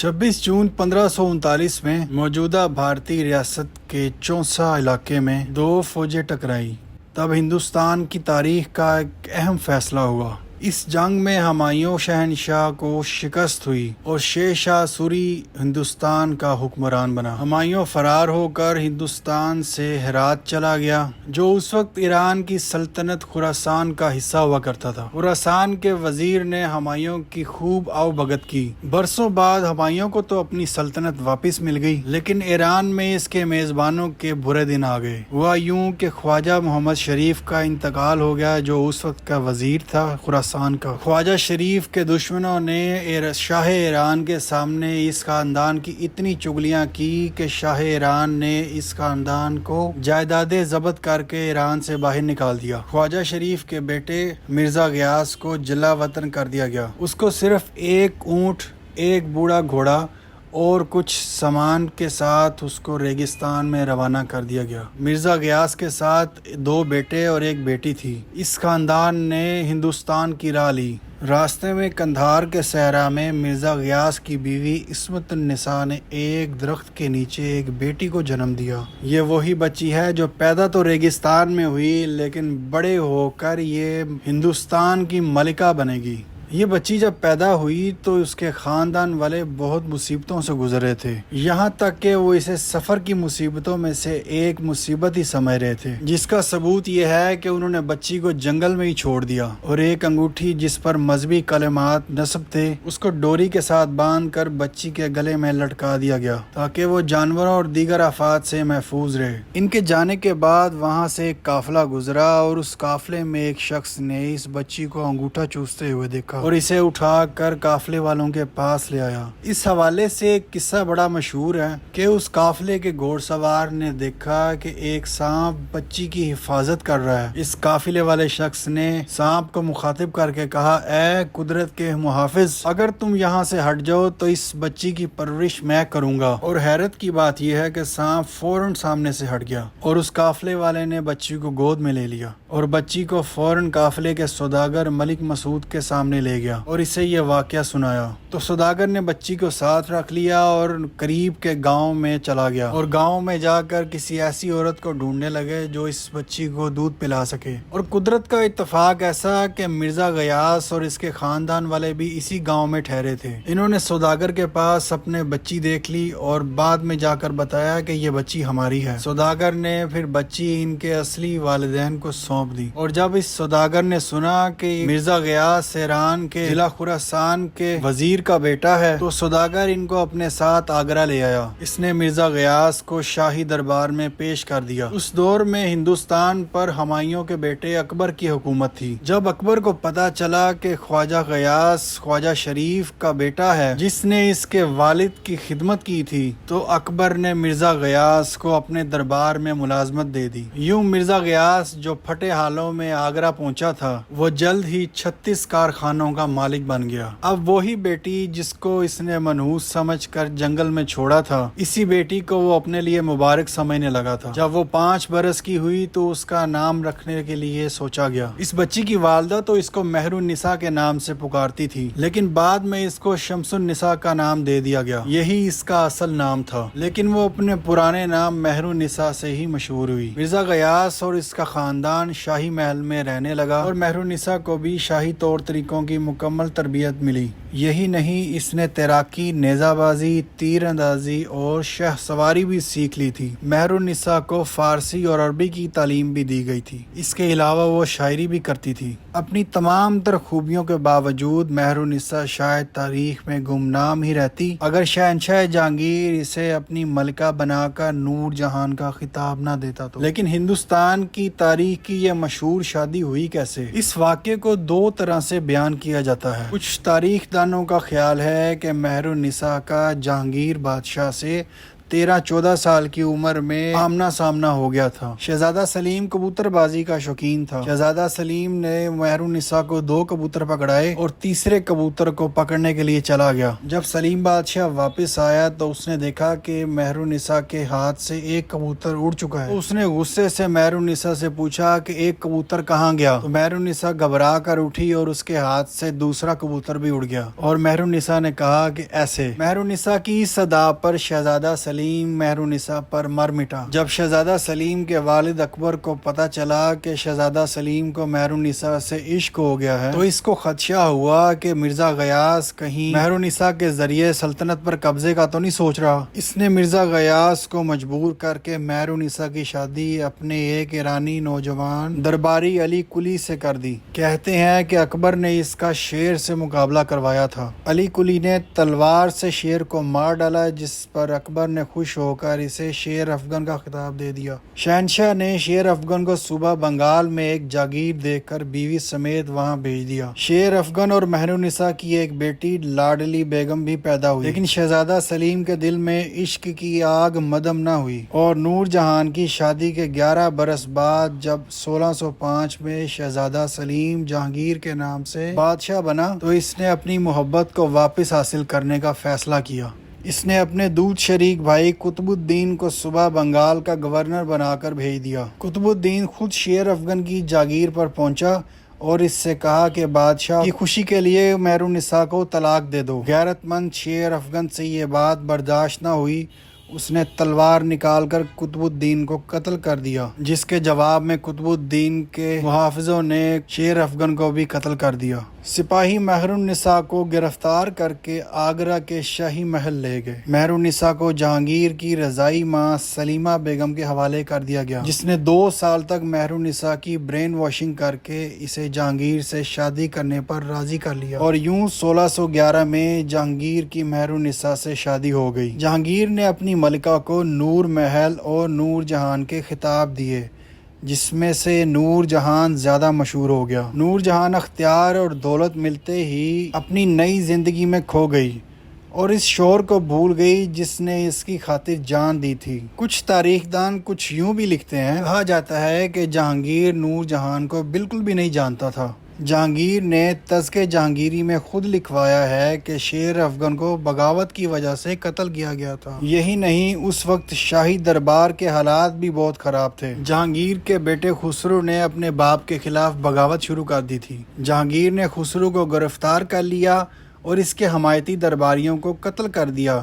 26 جون 1539 میں موجودہ بھارتی ریاست کے چونسا علاقے میں دو فوجیں ٹکرائی۔ تب ہندوستان کی تاریخ کا ایک اہم فیصلہ ہوا۔ اس جنگ میں ہمایوں شہنشاہ کو شکست ہوئی اور شیر شاہ سوری ہندوستان کا حکمران بنا۔ ہمایوں فرار ہو کر ہندوستان سے ہرات چلا گیا، جو اس وقت ایران کی سلطنت خراسان کا حصہ ہوا کرتا تھا۔ خراسان کے وزیر نے ہمایوں کی خوب آؤ بھگت کی۔ برسوں بعد ہمایوں کو تو اپنی سلطنت واپس مل گئی، لیکن ایران میں اس کے میزبانوں کے برے دن آ گئے۔ ہوا یوں کہ خواجہ محمد شریف کا انتقال ہو گیا، جو اس وقت کا وزیر تھا خراسان کا۔ خواجہ شریف کے دشمنوں نے شاہ ایران کے سامنے اس خاندان کی اتنی چغلیاں کی کہ شاہ ایران نے اس خاندان کو جائیدادیں ضبط کر کے ایران سے باہر نکال دیا۔ خواجہ شریف کے بیٹے مرزا غیاث کو جلا وطن کر دیا گیا۔ اس کو صرف ایک اونٹ، ایک بوڑھا گھوڑا اور کچھ سامان کے ساتھ اس کو ریگستان میں روانہ کر دیا گیا۔ مرزا غیاث کے ساتھ دو بیٹے اور ایک بیٹی تھی۔ اس خاندان نے ہندوستان کی راہ لی۔ راستے میں قندھار کے صحرا میں مرزا غیاث کی بیوی عصمت النساء نے ایک درخت کے نیچے ایک بیٹی کو جنم دیا۔ یہ وہی بچی ہے جو پیدا تو ریگستان میں ہوئی، لیکن بڑے ہو کر یہ ہندوستان کی ملکہ بنے گی۔ یہ بچی جب پیدا ہوئی تو اس کے خاندان والے بہت مصیبتوں سے گزرے تھے، یہاں تک کہ وہ اسے سفر کی مصیبتوں میں سے ایک مصیبت ہی سمجھ رہے تھے، جس کا ثبوت یہ ہے کہ انہوں نے بچی کو جنگل میں ہی چھوڑ دیا اور ایک انگوٹھی جس پر مذہبی کلمات نصب تھے اس کو ڈوری کے ساتھ باندھ کر بچی کے گلے میں لٹکا دیا گیا تاکہ وہ جانوروں اور دیگر آفات سے محفوظ رہے۔ ان کے جانے کے بعد وہاں سے ایک قافلہ گزرا اور اس قافلے میں ایک شخص نے اس بچی کو انگوٹھا چوستے ہوئے دیکھا اور اسے اٹھا کر قافلے والوں کے پاس لے آیا۔ اس حوالے سے ایک قصہ بڑا مشہور ہے کہ اس قافلے کے گھوڑ سوار نے دیکھا کہ ایک سانپ بچی کی حفاظت کر رہا ہے۔ اس قافلے والے شخص نے سانپ کو مخاطب کر کے کہا، اے قدرت کے محافظ، اگر تم یہاں سے ہٹ جاؤ تو اس بچی کی پرورش میں کروں گا۔ اور حیرت کی بات یہ ہے کہ سانپ فوراً سامنے سے ہٹ گیا اور اس قافلے والے نے بچی کو گود میں لے لیا اور بچی کو فوراً قافلے کے سوداگر ملک مسعود کے سامنے لے گیا اور اسے یہ واقعہ سنایا۔ تو سوداگر نے بچی کو ساتھ رکھ لیا اور قریب کے گاؤں میں چلا گیا اور گاؤں میں جا کر کسی ایسی عورت کو ڈھونڈنے لگے جو اس بچی کو دودھ پلا سکے۔ اور قدرت کا اتفاق ایسا کہ مرزا غیاث اور اس کے خاندان والے بھی اسی گاؤں میں ٹھہرے تھے۔ انہوں نے سوداگر کے پاس اپنے بچی دیکھ لی اور بعد میں جا کر بتایا کہ یہ بچی ہماری ہے۔ سوداگر نے پھر بچی ان کے اصلی والدین کو سونپ دی، اور جب اس سوداگر نے سنا کہ مرزا غیاث ایران کے ضلع خراسان کے وزیر کا بیٹا ہے تو سوداگر ان کو اپنے ساتھ آگرہ لے آیا۔ اس نے مرزا غیاث کو شاہی دربار میں پیش کر دیا۔ اس دور میں ہندوستان پر ہمایوں کے بیٹے اکبر کی حکومت تھی۔ جب اکبر کو پتا چلا کہ خواجہ غیاث خواجہ شریف کا بیٹا ہے جس نے اس کے والد کی خدمت کی تھی، تو اکبر نے مرزا غیاث کو اپنے دربار میں ملازمت دے دی۔ یوں مرزا غیاث جو پھٹے حالوں میں آگرہ پہنچا تھا، وہ جلد ہی 36 کارخانوں کا مالک بن گیا۔ اب وہی بیٹی جس کو اس نے منحوس سمجھ کر جنگل میں چھوڑا تھا، اسی بیٹی کو وہ اپنے لیے مبارک سمجھنے لگا تھا۔ جب وہ 5 برس کی ہوئی تو اس کا نام رکھنے کے لیے سوچا گیا۔ اس بچی کی والدہ تو اس کو مہر النساء کے نام سے پکارتی تھی، لیکن بعد میں اس کو شمس النساء کا نام دے دیا گیا۔ یہی اس کا اصل نام تھا، لیکن وہ اپنے پرانے نام مہر النساء سے ہی مشہور ہوئی۔ مرزا غیاث اور اس کا خاندان شاہی محل میں رہنے لگا اور مہر النساء کو بھی شاہی طور طریقوں کی مکمل تربیت ملی۔ یہی نہیں، اس نے تیراکی، نیزہ بازی، تیر اندازی اور شہ سواری بھی سیکھ لی تھی۔ مہر النساء کو فارسی اور عربی کی تعلیم بھی دی گئی تھی۔ اس کے علاوہ وہ شاعری بھی کرتی تھی۔ اپنی تمام تر خوبیوں کے باوجود مہر النساء شاید تاریخ میں گمنام ہی رہتی اگر شہنشاہ جہانگیر اسے اپنی ملکہ بنا کر نور جہان کا خطاب نہ دیتا تو۔ لیکن ہندوستان کی تاریخ کی یہ مشہور شادی ہوئی کیسے؟ اس واقعے کو 2 طرح سے بیان کیا جاتا ہے۔ کچھ تاریخ دانوں کا خیال ہے کہ مہر النساء کا جہانگیر بادشاہ سے 13-14 سال کی عمر میں آمنا سامنا ہو گیا تھا۔ شہزادہ سلیم کبوتر بازی کا شوقین تھا۔ شہزادہ سلیم نے مہرالنساء کو 2 کبوتر پکڑائے اور تیسرے کبوتر کو پکڑنے کے لیے چلا گیا۔ جب سلیم بادشاہ واپس آیا تو اس نے دیکھا کہ مہرالنساء کے ہاتھ سے ایک کبوتر اڑ چکا ہے۔ اس نے غصے سے مہرالنساء سے پوچھا کہ ایک کبوتر کہاں گیا؟ تو مہرالنساء گھبرا کر اٹھی اور اس کے ہاتھ سے دوسرا کبوتر بھی اڑ گیا، اور مہرالنساء نے کہا کہ ایسے۔ مہرالنساء کی اس صدا پر شہزادہ سلیم مہرالنساء پر مر مٹا۔ جب شہزادہ سلیم کے والد اکبر کو پتہ چلا کہ شہزادہ سلیم کو مہرالنساء سے عشق ہو گیا ہے تو اس کو خدشہ ہوا کہ مرزا غیاث کہیں مہرالنساء کے ذریعے سلطنت پر قبضے کا تو نہیں سوچ رہا۔ اس نے مرزا غیاث کو مجبور کر کے مہرالنساء کی شادی اپنے ایک ایرانی نوجوان درباری علی قلی سے کر دی۔ کہتے ہیں کہ اکبر نے اس کا شیر سے مقابلہ کروایا تھا۔ علی قلی نے تلوار سے شیر کو مار ڈالا، جس پر اکبر نے خوش ہو کر اسے شیر افغن کا خطاب دے دیا۔ شہنشاہ نے شیر افغن کو صوبہ بنگال میں ایک جاگیر دے کر بیوی سمیت وہاں بھیج دیا۔ شیر افغن اور مہرالنساء کی ایک بیٹی لاڈلی بیگم بھی پیدا ہوئی، لیکن شہزادہ سلیم کے دل میں عشق کی آگ مدم نہ ہوئی، اور نور جہان کی شادی کے 11 برس بعد جب 1605 میں شہزادہ سلیم جہانگیر کے نام سے بادشاہ بنا تو اس نے اپنی محبت کو واپس حاصل کرنے کا فیصلہ کیا۔ اس نے اپنے دودھ شریک بھائی قطب الدین کو صوبہ بنگال کا گورنر بنا کر بھیج دیا۔ قطب الدین خود شیر افغن کی جاگیر پر پہنچا اور اس سے کہا کہ بادشاہ کی خوشی کے لیے مہرالنساء کو طلاق دے دو۔ غیرت مند شیر افغن سے یہ بات برداشت نہ ہوئی، اس نے تلوار نکال کر قطب الدین کو قتل کر دیا، جس کے جواب میں قطب الدین کے محافظوں نے شیر افغن کو بھی قتل کر دیا۔ سپاہی مہرالنساء کو گرفتار کر کے آگرہ کے شاہی محل لے گئے۔ مہرالنساء کو جہانگیر کی رضائی ماں سلیمہ بیگم کے حوالے کر دیا گیا، جس نے 2 سال تک مہرالنساء کی برین واشنگ کر کے اسے جہانگیر سے شادی کرنے پر راضی کر لیا، اور یوں 1611 میں جہانگیر کی مہرالنساء سے شادی ہو گئی۔ جہانگیر نے اپنی ملکہ کو نور محل اور نور جہان کے خطاب دیے، جس میں سے نور جہان زیادہ مشہور ہو گیا۔ نور جہان اختیار اور دولت ملتے ہی اپنی نئی زندگی میں کھو گئی اور اس شوہر کو بھول گئی جس نے اس کی خاطر جان دی تھی۔ کچھ تاریخ دان کچھ یوں بھی لکھتے ہیں، کہا جاتا ہے کہ جہانگیر نور جہان کو بالکل بھی نہیں جانتا تھا۔ جہانگیر نے تذکرہ جہانگیری میں خود لکھوایا ہے کہ شیر افغن کو بغاوت کی وجہ سے قتل کیا گیا تھا۔ یہی نہیں، اس وقت شاہی دربار کے حالات بھی بہت خراب تھے۔ جہانگیر کے بیٹے خسرو نے اپنے باپ کے خلاف بغاوت شروع کر دی تھی۔ جہانگیر نے خسرو کو گرفتار کر لیا اور اس کے حمایتی درباریوں کو قتل کر دیا،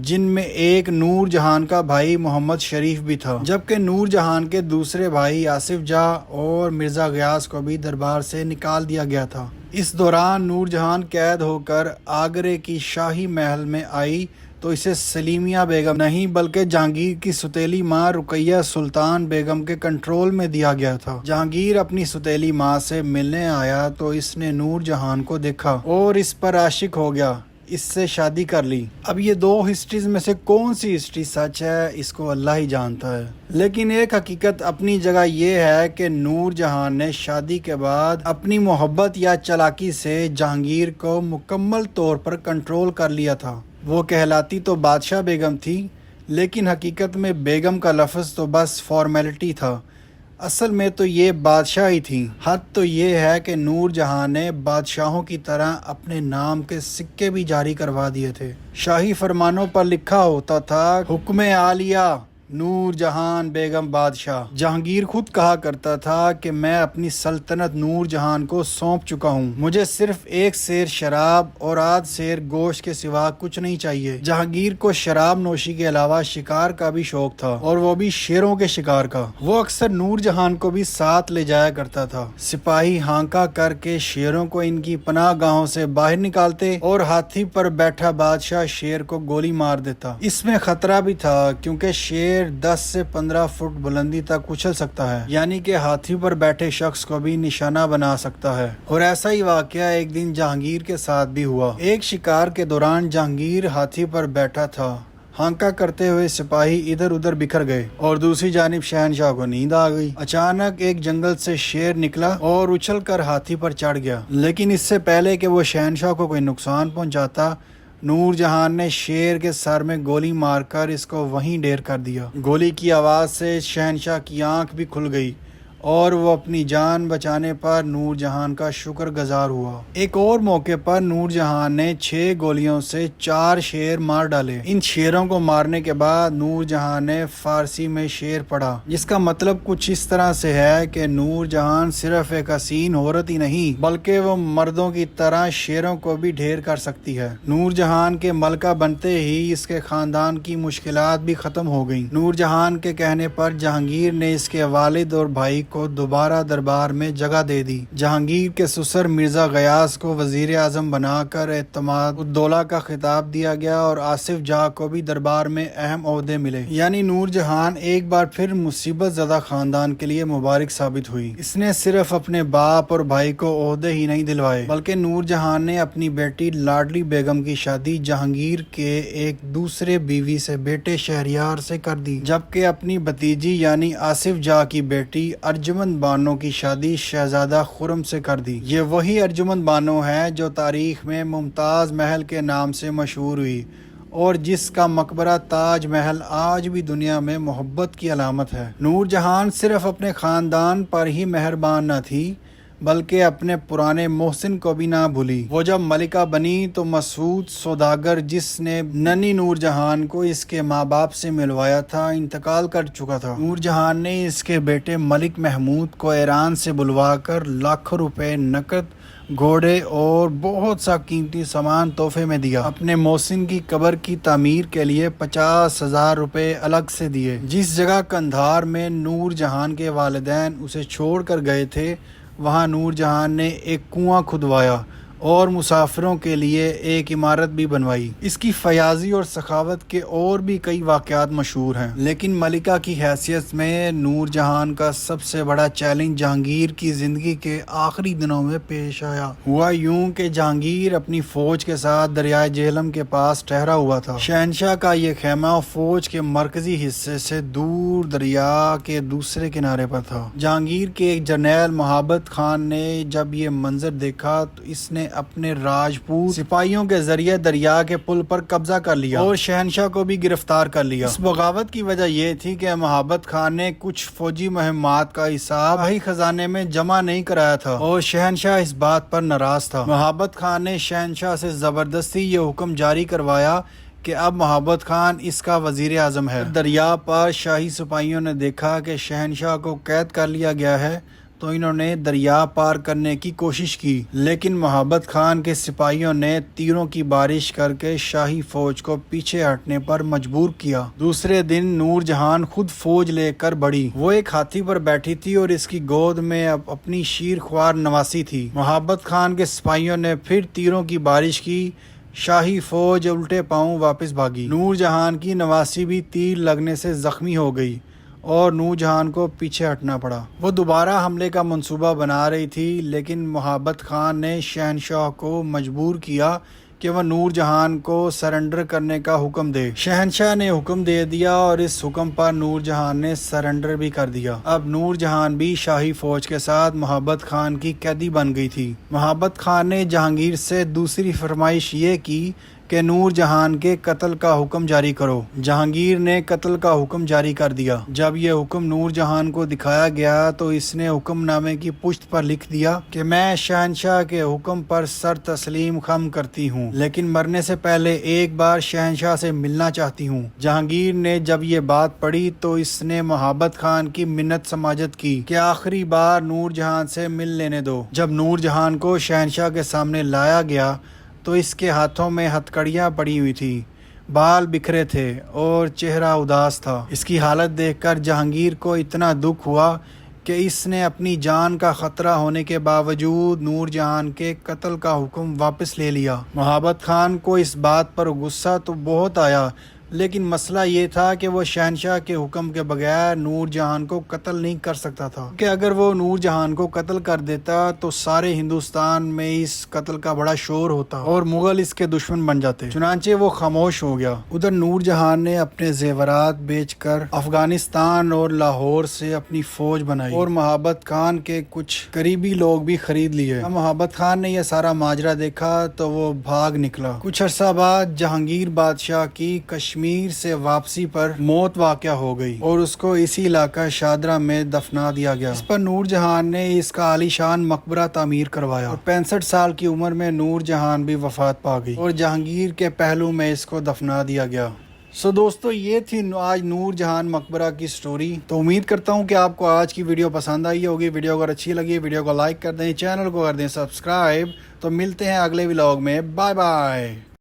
جن میں ایک نور جہان کا بھائی محمد شریف بھی تھا، جبکہ نور جہان کے دوسرے بھائی آصف جاہ اور مرزا غیاث کو بھی دربار سے نکال دیا گیا تھا۔ اس دوران نور جہان قید ہو کر آگرے کی شاہی محل میں آئی تو اسے سلیمیہ بیگم نہیں بلکہ جہانگیر کی سوتیلی ماں رقیہ سلطان بیگم کے کنٹرول میں دیا گیا تھا۔ جہانگیر اپنی سوتیلی ماں سے ملنے آیا تو اس نے نور جہان کو دیکھا اور اس پر عاشق ہو گیا، اس سے شادی کر لی۔ اب یہ 2 ہسٹریز میں سے کون سی ہسٹری سچ ہے اس کو اللہ ہی جانتا ہے، لیکن ایک حقیقت اپنی جگہ یہ ہے کہ نور جہان نے شادی کے بعد اپنی محبت یا چالاکی سے جہانگیر کو مکمل طور پر کنٹرول کر لیا تھا۔ وہ کہلاتی تو بادشاہ بیگم تھی، لیکن حقیقت میں بیگم کا لفظ تو بس فارمیلٹی تھا، اصل میں تو یہ بادشاہ ہی تھیں۔ حد تو یہ ہے کہ نور جہاں نے بادشاہوں کی طرح اپنے نام کے سکے بھی جاری کروا دیے تھے۔ شاہی فرمانوں پر لکھا ہوتا تھا، حکم عالیہ نور جہان بیگم بادشاہ۔ جہانگیر خود کہا کرتا تھا کہ میں اپنی سلطنت نور جہان کو سونپ چکا ہوں، مجھے صرف 1 سیر شراب اور آدھ سیر گوشت کے سوا کچھ نہیں چاہیے۔ جہانگیر کو شراب نوشی کے علاوہ شکار کا بھی شوق تھا، اور وہ بھی شیروں کے شکار کا۔ وہ اکثر نور جہان کو بھی ساتھ لے جایا کرتا تھا۔ سپاہی ہانکا کر کے شیروں کو ان کی پناہ گاہوں سے باہر نکالتے اور ہاتھی پر بیٹھا بادشاہ شیر کو گولی مار دیتا۔ اس میں خطرہ بھی تھا کیونکہ شیر 10 سے 15 فٹ بلندی تک اچھل سکتا ہے، یعنی کہ ہاتھی پر بیٹھے شخص کو بھی نشانہ بنا سکتا ہے۔ اور ایسا ہی واقعہ ایک دن جہانگیر کے ساتھ بھی ہوا۔ ایک شکار کے دوران جہانگیر ہاتھی پر بیٹھا تھا، ہانکا کرتے ہوئے سپاہی ادھر ادھر بکھر گئے اور دوسری جانب شہنشاہ کو نیند آ گئی۔ اچانک ایک جنگل سے شیر نکلا اور اچھل کر ہاتھی پر چڑھ گیا، لیکن اس سے پہلے کہ وہ شہنشاہ کو کوئی نقصان پہنچاتا، نور جہان نے شیر کے سر میں گولی مار کر اس کو وہیں ڈھیر کر دیا۔ گولی کی آواز سے شہنشاہ کی آنکھ بھی کھل گئی اور وہ اپنی جان بچانے پر نور جہان کا شکر گزار ہوا۔ ایک اور موقع پر نور جہان نے 6 گولیوں سے 4 شیر مار ڈالے۔ ان شیروں کو مارنے کے بعد نور جہان نے فارسی میں شعر پڑھا، جس کا مطلب کچھ اس طرح سے ہے کہ نور جہان صرف ایک حسین عورت ہی نہیں بلکہ وہ مردوں کی طرح شیروں کو بھی ڈھیر کر سکتی ہے۔ نور جہان کے ملکہ بنتے ہی اس کے خاندان کی مشکلات بھی ختم ہو گئیں۔ نور جہان کے کہنے پر جہانگیر نے اس کے والد اور بھائی کو دوبارہ دربار میں جگہ دے دی۔ جہانگیر کے سسر مرزا غیاث کو وزیر اعظم بنا کر اعتماد الدولہ کا خطاب دیا گیا اور آصف جاہ کو بھی دربار میں اہم عہدے ملے۔ یعنی نور جہان ایک بار پھر مصیبت زدہ خاندان کے لیے مبارک ثابت ہوئی۔ اس نے صرف اپنے باپ اور بھائی کو عہدے ہی نہیں دلوائے بلکہ نور جہان نے اپنی بیٹی لاڈلی بیگم کی شادی جہانگیر کے ایک دوسرے بیوی سے بیٹے شہریار سے کر دی، جبکہ اپنی بھتیجی یعنی آصف جاہ کی بیٹی ارجمند بانو کی شادی شہزادہ خرم سے کر دی۔ یہ وہی ارجمند بانو ہے جو تاریخ میں ممتاز محل کے نام سے مشہور ہوئی اور جس کا مقبرہ تاج محل آج بھی دنیا میں محبت کی علامت ہے۔ نور جہان صرف اپنے خاندان پر ہی مہربان نہ تھی بلکہ اپنے پرانے محسن کو بھی نہ بھولی۔ وہ جب ملکہ بنی تو مسعود سوداگر جس نے ننھی نور جہان کو اس کے ماں باپ سے ملوایا تھا انتقال کر چکا تھا۔ نور جہان نے اس کے بیٹے ملک محمود کو ایران سے بلوا کر لاکھوں روپے نقد، گھوڑے اور بہت سا قیمتی سامان تحفے میں دیا۔ اپنے محسن کی قبر کی تعمیر کے لیے 50,000 روپے الگ سے دیے۔ جس جگہ قندھار میں نور جہان کے والدین اسے چھوڑ کر گئے تھے وہاں نور جہان نے ایک کنواں کھدوایا اور مسافروں کے لیے ایک عمارت بھی بنوائی۔ اس کی فیاضی اور سخاوت کے اور بھی کئی واقعات مشہور ہیں، لیکن ملکہ کی حیثیت میں نور جہان کا سب سے بڑا چیلنج جہانگیر کی زندگی کے آخری دنوں میں پیش آیا۔ ہوا یوں کہ جہانگیر اپنی فوج کے ساتھ دریائے جہلم کے پاس ٹھہرا ہوا تھا۔ شہنشاہ کا یہ خیمہ فوج کے مرکزی حصے سے دور دریا کے دوسرے کنارے پر تھا۔ جہانگیر کے ایک جرنیل محبت خان نے جب یہ منظر دیکھا تو اس نے اپنے راجپوت سپاہیوں کے ذریعے دریا کے پل پر قبضہ کر لیا اور شہنشاہ کو بھی گرفتار کر لیا۔ اس بغاوت کی وجہ یہ تھی کہ محبت خان نے کچھ فوجی مہمات کا حساب شاہی خزانے میں جمع نہیں کرایا تھا اور شہنشاہ اس بات پر ناراض تھا۔ محبت خان نے شہنشاہ سے زبردستی یہ حکم جاری کروایا کہ اب محبت خان اس کا وزیر اعظم ہے۔ دریا پر شاہی سپاہیوں نے دیکھا کہ شہنشاہ کو قید کر لیا گیا ہے تو انہوں نے دریا پار کرنے کی کوشش کی، لیکن محبت خان کے سپاہیوں نے تیروں کی بارش کر کے شاہی فوج کو پیچھے ہٹنے پر مجبور کیا۔ دوسرے دن نور جہان خود فوج لے کر بڑھی۔ وہ ایک ہاتھی پر بیٹھی تھی اور اس کی گود میں اپنی شیر خوار نواسی تھی۔ محبت خان کے سپاہیوں نے پھر تیروں کی بارش کی، شاہی فوج الٹے پاؤں واپس بھاگی۔ نور جہان کی نواسی بھی تیر لگنے سے زخمی ہو گئی اور نور جہان کو پیچھے ہٹنا پڑا۔ وہ دوبارہ حملے کا منصوبہ بنا رہی تھی لیکن محبت خان نے شہنشاہ کو مجبور کیا کہ وہ نور جہان کو سرنڈر کرنے کا حکم دے۔ شہنشاہ نے حکم دے دیا اور اس حکم پر نور جہان نے سرنڈر بھی کر دیا۔ اب نور جہان بھی شاہی فوج کے ساتھ محبت خان کی قیدی بن گئی تھی۔ محبت خان نے جہانگیر سے دوسری فرمائش یہ کی کہ نور جہان کے قتل کا حکم جاری کرو۔ جہانگیر نے قتل کا حکم جاری کر دیا۔ جب یہ حکم نور جہان کو دکھایا گیا تو اس نے حکم نامے کی پشت پر لکھ دیا کہ میں شہنشاہ کے حکم پر سر تسلیم خم کرتی ہوں لیکن مرنے سے پہلے ایک بار شہنشاہ سے ملنا چاہتی ہوں۔ جہانگیر نے جب یہ بات پڑھی تو اس نے محبت خان کی منت سماجت کی کہ آخری بار نور جہان سے مل لینے دو۔ جب نور جہان کو شہنشاہ کے سامنے لایا گیا تو اس کے ہاتھوں میں ہتھکڑیاں پڑی ہوئی تھی، بال بکھرے تھے اور چہرہ اداس تھا۔ اس کی حالت دیکھ کر جہانگیر کو اتنا دکھ ہوا کہ اس نے اپنی جان کا خطرہ ہونے کے باوجود نور جہان کے قتل کا حکم واپس لے لیا۔ محبت خان کو اس بات پر غصہ تو بہت آیا لیکن مسئلہ یہ تھا کہ وہ شہنشاہ کے حکم کے بغیر نور جہان کو قتل نہیں کر سکتا تھا، کہ اگر وہ نور جہان کو قتل کر دیتا تو سارے ہندوستان میں اس قتل کا بڑا شور ہوتا اور مغل اس کے دشمن بن جاتے۔ چنانچہ وہ خاموش ہو گیا۔ ادھر نور جہان نے اپنے زیورات بیچ کر افغانستان اور لاہور سے اپنی فوج بنائی اور محبت خان کے کچھ قریبی لوگ بھی خرید لیے۔ محبت خان نے یہ سارا ماجرا دیکھا تو وہ بھاگ نکلا۔ کچھ عرصہ بعد جہانگیر بادشاہ کی کشمیر سے واپسی پر موت واقع ہو گئی اور اس کو اسی علاقہ شادرہ میں دفنا دیا گیا۔ اس پر نور جہان نے اس کا عالی شان مقبرہ تعمیر کروایا اور 65 سال کی عمر میں نور جہان بھی وفات پا گئی اور جہانگیر کے پہلو میں اس کو دفنا دیا گیا۔ دوستو یہ تھی آج نور جہان مقبرہ کی سٹوری۔ تو امید کرتا ہوں کہ آپ کو آج کی ویڈیو پسند آئی ہوگی۔ ویڈیو اگر اچھی لگی ویڈیو کو لائک کر دیں، چینل کو کر دیں سبسکرائب۔ تو ملتے ہیں اگلے ولاگ میں، بائے بائے۔